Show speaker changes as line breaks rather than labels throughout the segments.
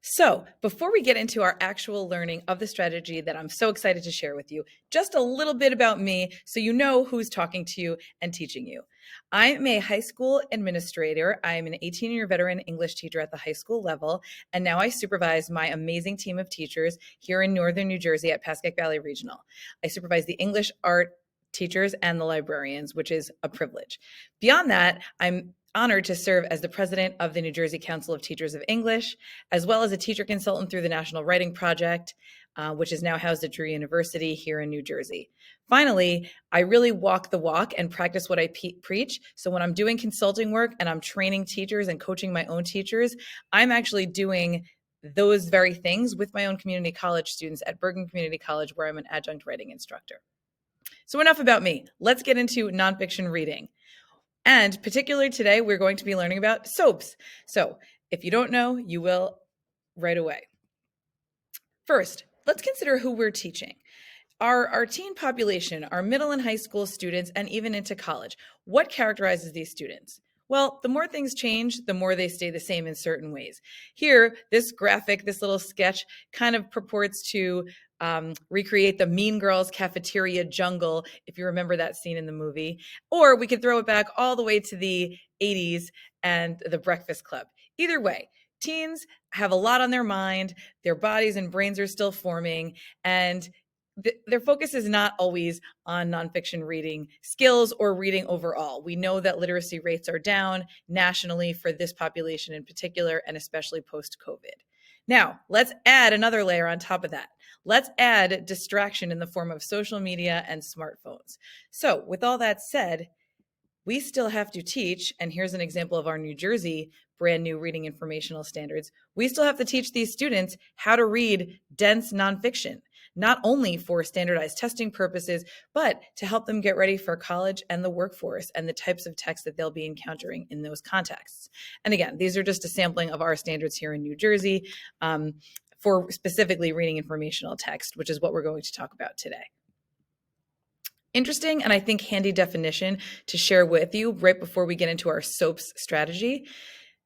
So, before we get into our actual learning of the strategy that I'm so excited to share with you, just a little bit about me so you know who's talking to you and teaching you. I'm a high school administrator. I'm an 18-year veteran English teacher at the high school level, and now I supervise my amazing team of teachers here in northern New Jersey at Pascack Valley Regional. I supervise the English, art, teachers, and the librarians, which is a privilege. Beyond that, I'm honored to serve as the president of the New Jersey Council of Teachers of English, as well as a teacher consultant through the National Writing Project, which is now housed at Drew University here in New Jersey. Finally, I really walk the walk and practice what I preach. So when I'm doing consulting work and I'm training teachers and coaching my own teachers, I'm actually doing those very things with my own community college students at Bergen Community College, where I'm an adjunct writing instructor. So enough about me. Let's get into nonfiction reading. And particularly today, we're going to be learning about SOAPS. So if you don't know, you will right away. First, let's consider who we're teaching. Our teen population, our middle and high school students, and even into college. What characterizes these students? Well, the more things change, the more they stay the same in certain ways. Here, this graphic, this little sketch kind of purports to recreate the Mean Girls cafeteria jungle, if you remember that scene in the movie. Or we could throw it back all the way to the 80s and the Breakfast Club. Either way, teens have a lot on their mind, their bodies and brains are still forming, and their focus is not always on nonfiction reading skills or reading overall. We know that literacy rates are down nationally for this population in particular, and especially post-COVID. Now, let's add another layer on top of that. Let's add distraction in the form of social media and smartphones. So with all that said, we still have to teach, and here's an example of our New Jersey brand new reading informational standards. We still have to teach these students how to read dense nonfiction, not only for standardized testing purposes, but to help them get ready for college and the workforce and the types of texts that they'll be encountering in those contexts. And again, these are just a sampling of our standards here in New Jersey for specifically reading informational text, which is what we're going to talk about today. Interesting, and I think handy definition to share with you right before we get into our SOAPS strategy.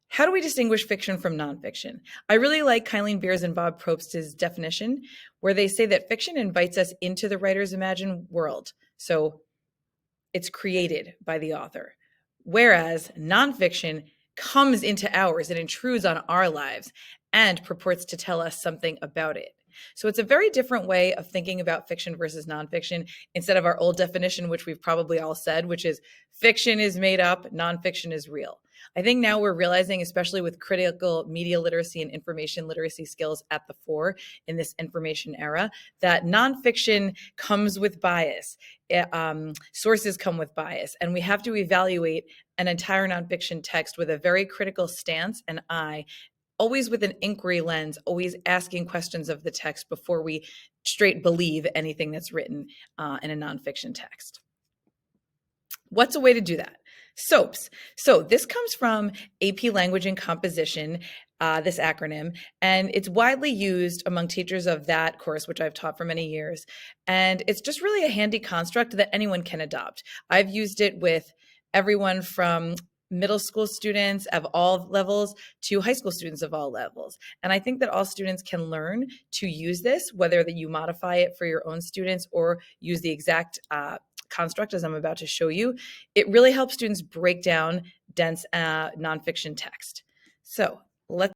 How do we distinguish fiction from nonfiction? I really like Kylene Beers and Bob Probst's definition, where they say that fiction invites us into the writer's imagined world. So it's created by the author. Whereas nonfiction comes into ours, it intrudes on our lives and purports to tell us something about it. So it's a very different way of thinking about fiction versus nonfiction instead of our old definition, which we've probably all said, which is fiction is made up, nonfiction is real. I think now we're realizing, especially with critical media literacy and information literacy skills at the fore in this information era, that nonfiction comes with bias. Sources come with bias, and we have to evaluate an entire nonfiction text with a very critical stance and eye, always with an inquiry lens, always asking questions of the text before we straight believe anything that's written in a nonfiction text. What's a way to do that? SOAPS. So this comes from AP Language and Composition, this acronym, and it's widely used among teachers of that course, which I've taught for many years. And it's just really a handy construct that anyone can adopt. I've used it with everyone from middle school students of all levels to high school students of all levels. And I think that all students can learn to use this, whether that you modify it for your own students or use the exact construct as I'm about to show you. It really helps students break down dense nonfiction text. So let's